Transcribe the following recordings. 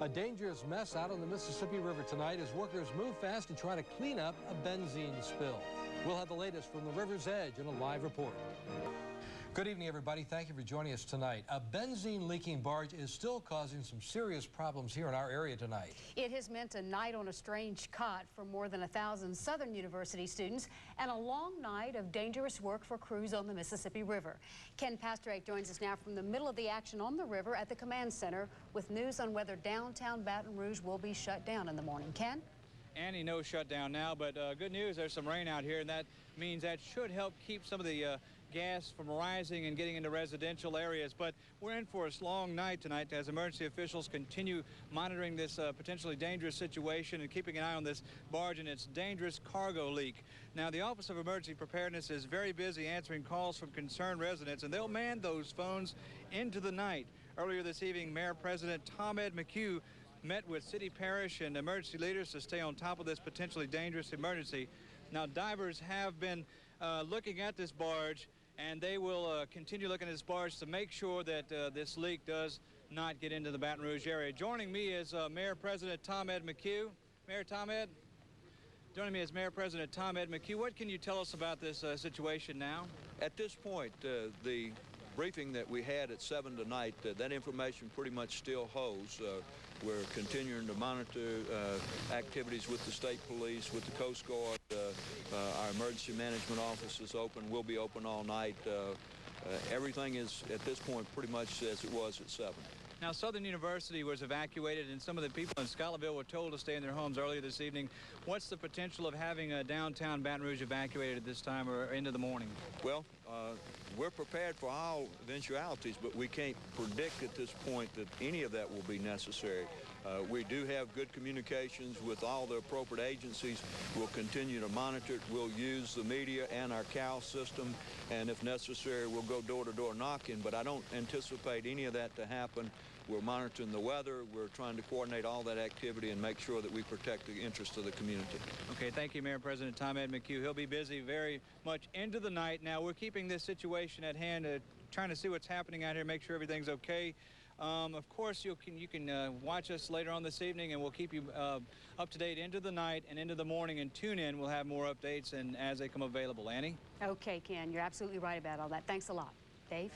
A dangerous mess out on the Mississippi River tonight as workers move fast to try to clean up a benzene spill. We'll have the latest from the river's edge in a live report. Good evening, everybody. Thank you for joining us tonight. A benzene-leaking barge is still causing some serious problems here in our area tonight. It has meant a night on a strange cot for more than 1,000 Southern University students and a long night of dangerous work for crews on the Mississippi River. Ken Pasterek joins us now from the middle of the action on the river at the command center with news on whether downtown Baton Rouge will be shut down in the morning. Ken? Annie, no shutdown now, but good news, there's some rain out here, and that means that should help keep some of the gas from rising and getting into residential areas. But we're in for a long night tonight as emergency officials continue monitoring this potentially dangerous situation and keeping an eye on this barge and its dangerous cargo leak. Now, the Office of Emergency Preparedness is very busy answering calls from concerned residents, and they'll man those phones into the night. Earlier this evening, Mayor President Tom Ed McHugh met with city, parish, and emergency leaders to stay on top of this potentially dangerous emergency. Now, divers have been looking at this barge, and they will continue looking at this barge to make sure that this leak does not get into the Baton Rouge area. Joining me is Mayor President Tom Ed McHugh. Mayor Tom Ed. Joining me is Mayor President Tom Ed McHugh. What can you tell us about this situation now? At this point, the briefing that we had at 7 tonight, that information pretty much still holds. We're continuing to monitor activities with the state police, with the Coast Guard. Our emergency management office is open. We'll be open all night. Everything is, at this point, pretty much as it was at 7. Now, Southern University was evacuated, and some of the people in Scottsville were told to stay in their homes earlier this evening. What's the potential of having downtown Baton Rouge evacuated at this time or into the morning? Well, we're prepared for all eventualities, but we can't predict at this point that any of that will be necessary. We do have good communications with all the appropriate agencies. We'll continue to monitor it. We'll use the media and our CAL system, and if necessary, we'll go door-to-door knocking, but I don't anticipate any of that to happen. We're monitoring the weather. We're trying to coordinate all that activity and make sure that we protect the interests of the community. Okay, thank you, Mayor President Tom Ed McHugh. He'll be busy very much into the night. Now, we're keeping this situation at hand, trying to see what's happening out here, make sure everything's okay. Of course, you can watch us later on this evening, and we'll keep you up to date into the night and into the morning, and tune in. We'll have more updates and as they come available. Annie? Okay, Ken, you're absolutely right about all that. Thanks a lot. Dave?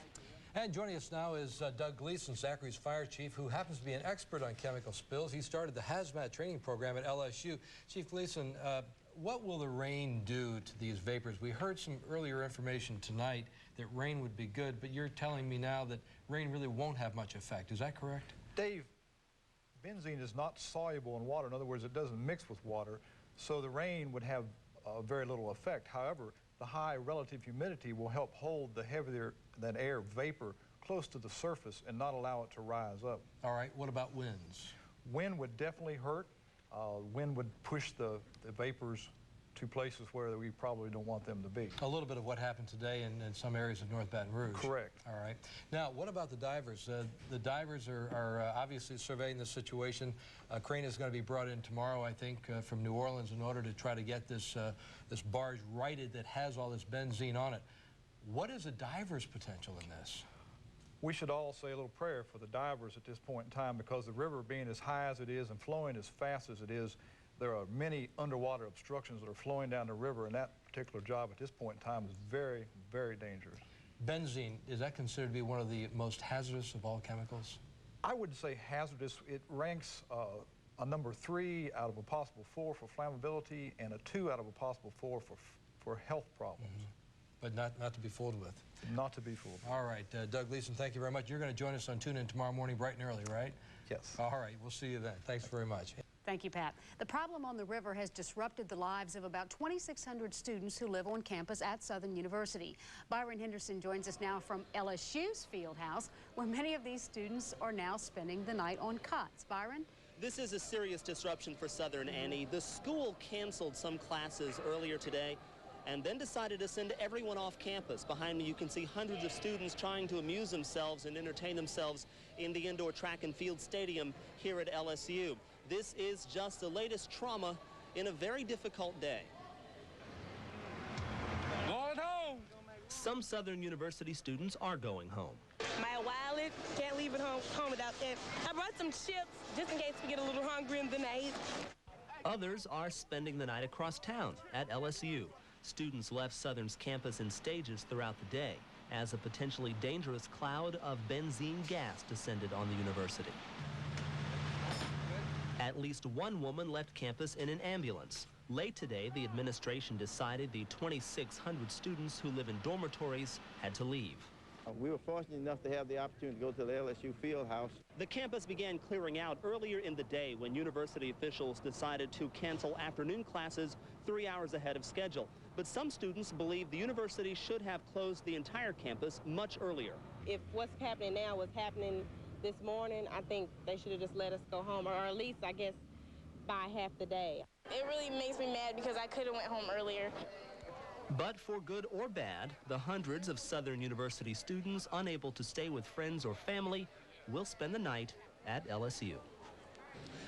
And joining us now is Doug Gleason, Zachary's fire chief, who happens to be an expert on chemical spills. He started the hazmat training program at LSU. Chief Gleason, what will the rain do to these vapors? We heard some earlier information tonight that rain would be good, but you're telling me now that rain really won't have much effect. Is that correct? Dave, benzene is not soluble in water. In other words, it doesn't mix with water, so the rain would have very little effect. However, the high relative humidity will help hold the heavier than air vapor close to the surface and not allow it to rise up. All right, what about winds? Wind would definitely hurt. Wind would push the vapors to places where we probably don't want them to be. A little bit of what happened today in some areas of North Baton Rouge. Correct. All right. Now, what about the divers? The divers are obviously surveying the situation. A crane is going to be brought in tomorrow, I think, from New Orleans in order to try to get this barge righted that has all this benzene on it. What is a diver's potential in this? We should all say a little prayer for the divers at this point in time, because the river being as high as it is and flowing as fast as it is, there are many underwater obstructions that are flowing down the river, and that particular job at this point in time is very, very dangerous. Benzene, is that considered to be one of the most hazardous of all chemicals? I wouldn't say hazardous. It ranks a number 3 out of a possible 4 for flammability and a 2 out of a possible 4 for health problems. Mm-hmm. But not to be fooled with. Not to be fooled with. All right, Doug Gleason, thank you very much. You're going to join us on Tune In tomorrow morning bright and early, right? Yes. All right, we'll see you then. Thanks very much. Thank you, Pat. The problem on the river has disrupted the lives of about 2,600 students who live on campus at Southern University. Byron Henderson joins us now from LSU's field house, where many of these students are now spending the night on cots. Byron? This is a serious disruption for Southern, Annie. The school canceled some classes earlier today and then decided to send everyone off campus. Behind me, you can see hundreds of students trying to amuse themselves and entertain themselves in the indoor track and field stadium here at LSU. This is just the latest trauma in a very difficult day. Going home. Some Southern University students are going home. My wallet. Can't leave it home without that. I brought some chips just in case we get a little hungry in the night. Others are spending the night across town at LSU. Students left Southern's campus in stages throughout the day as a potentially dangerous cloud of benzene gas descended on the university. At least one woman left campus in an ambulance. Late today, the administration decided the 2,600 students who live in dormitories had to leave. We were fortunate enough to have the opportunity to go to the LSU field house. The campus began clearing out earlier in the day when university officials decided to cancel afternoon classes 3 hours ahead of schedule. But some students believe the university should have closed the entire campus much earlier. If what's happening now was happening this morning, I think they should have just let us go home, or at least, I guess, by half the day. It really makes me mad because I could have went home earlier. But for good or bad, the hundreds of Southern University students unable to stay with friends or family will spend the night at LSU.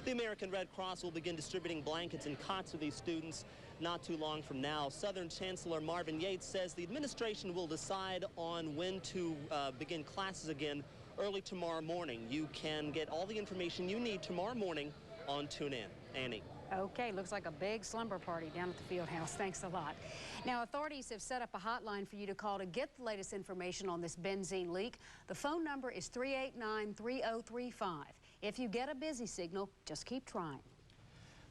The American Red Cross will begin distributing blankets and cots to these students not too long from now. Southern Chancellor Marvin Yates says the administration will decide on when to begin classes again early tomorrow morning. You can get all the information you need tomorrow morning on TuneIn. Annie. Okay, looks like a big slumber party down at the field house. Thanks a lot. Now, authorities have set up a hotline for you to call to get the latest information on this benzene leak. The phone number is 389-3035. If you get a busy signal, just keep trying.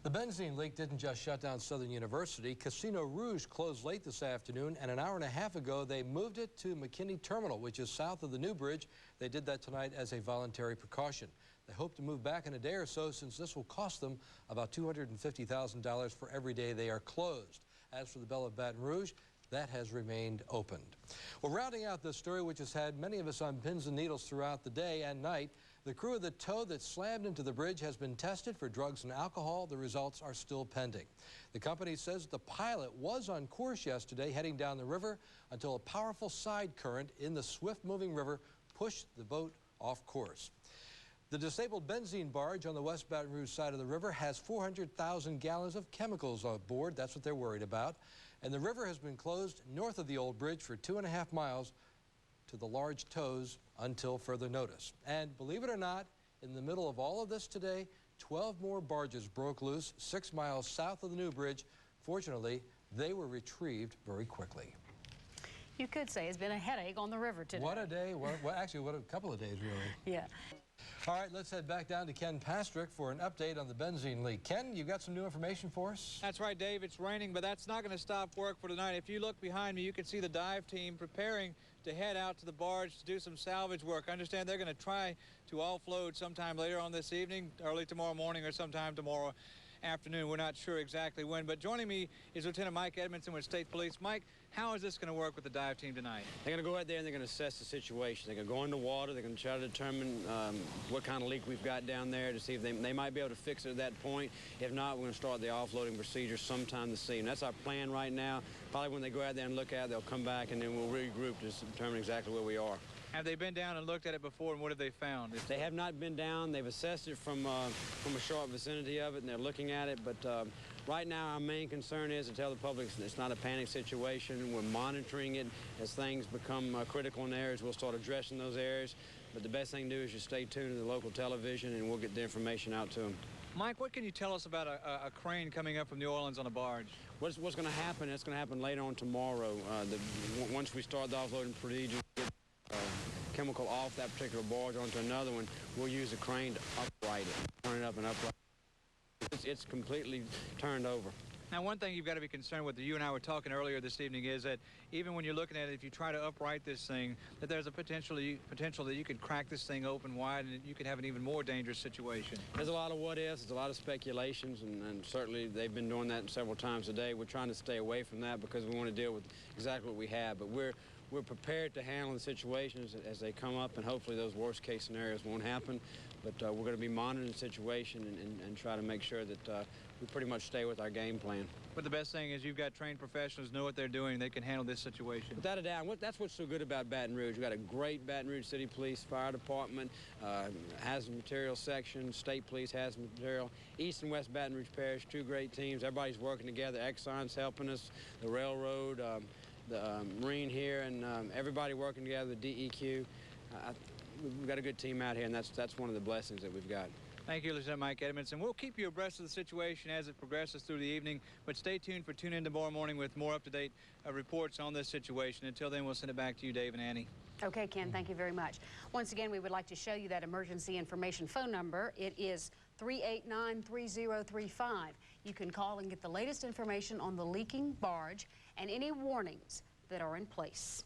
The benzene leak didn't just shut down Southern University. Casino Rouge closed late this afternoon, and an hour and a half ago, they moved it to McKinney Terminal, which is south of the new bridge. They did that tonight as a voluntary precaution. They hope to move back in a day or so, since this will cost them about $250,000 for every day they are closed. As for the Belle of Baton Rouge, that has remained opened. Well, rounding out this story, which has had many of us on pins and needles throughout the day and night, the crew of the tow that slammed into the bridge has been tested for drugs and alcohol. The results are still pending. The company says the pilot was on course yesterday heading down the river until a powerful side current in the swift-moving river pushed the boat off course. The disabled benzene barge on the West Baton Rouge side of the river has 400,000 gallons of chemicals on board. That's what they're worried about. And the river has been closed north of the old bridge for 2.5 miles to the large tows until further notice. And believe it or not, in the middle of all of this today, 12 more barges broke loose 6 miles south of the new bridge. Fortunately, they were retrieved very quickly. You could say it's been a headache on the river today. What a day. Actually, what a couple of days, really. Yeah. All right, let's head back down to Ken Pastrick for an update on the benzene leak. Ken, you got some new information for us? That's right, Dave. It's raining, but that's not going to stop work for tonight. If you look behind me, you can see the dive team preparing to head out to the barge to do some salvage work. I understand they're going to try to offload sometime later on this evening, early tomorrow morning, or sometime tomorrow afternoon. We're not sure exactly when, but joining me is Lieutenant Mike Edmondson with State Police. Mike, how is this going to work with the dive team tonight? They're going to go out there and they're going to assess the situation. They're going to go in the water. They're going to try to determine what kind of leak we've got down there to see if they might be able to fix it at that point. If not, we're going to start the offloading procedure sometime this evening. That's our plan right now. Probably when they go out there and look at it, they'll come back and then we'll regroup to determine exactly where we are. Have they been down and looked at it before, and what have they found? They have not been down. They've assessed it from a short vicinity of it, and they're looking at it. But right now, our main concern is to tell the public it's not a panic situation. We're monitoring it. As things become critical in areas, we'll start addressing those areas. But the best thing to do is just stay tuned to the local television, and we'll get the information out to them. Mike, what can you tell us about a crane coming up from New Orleans on a barge? What's going to happen, it's going to happen later on tomorrow. Once we start the offloading procedure, chemical off that particular barge onto another one, we'll use a crane to upright it, turn it up and upright it. It's completely turned over. Now, one thing you've got to be concerned with, that you and I were talking earlier this evening, is that even when you're looking at it, if you try to upright this thing, that there's a potential that you could crack this thing open wide and you could have an even more dangerous situation. There's a lot of what-ifs, there's a lot of speculations, and certainly they've been doing that several times a day. We're trying to stay away from that because we want to deal with exactly what we have, but we're prepared to handle the situations as they come up, and hopefully those worst-case scenarios won't happen. But we're going to be monitoring the situation and try to make sure that we pretty much stay with our game plan. But the best thing is you've got trained professionals, know what they're doing, they can handle this situation. Without a doubt. That's what's so good about Baton Rouge. We've got a great Baton Rouge City Police Fire Department, hazardous material section, State Police hazardous material, East and West Baton Rouge Parish, two great teams. Everybody's working together. Exxon's helping us, the railroad, the Marine here, and everybody working together, the DEQ. we've got a good team out here, and that's one of the blessings that we've got. Thank you, Lieutenant Mike Edmondson. We'll keep you abreast of the situation as it progresses through the evening, but stay tuned for Tune In tomorrow morning with more up-to-date reports on this situation. Until then, we'll send it back to you, Dave and Annie. Okay, Ken, thank you very much. Once again, we would like to show you that emergency information phone number. It is 389-3035. You can call and get the latest information on the leaking barge and any warnings that are in place.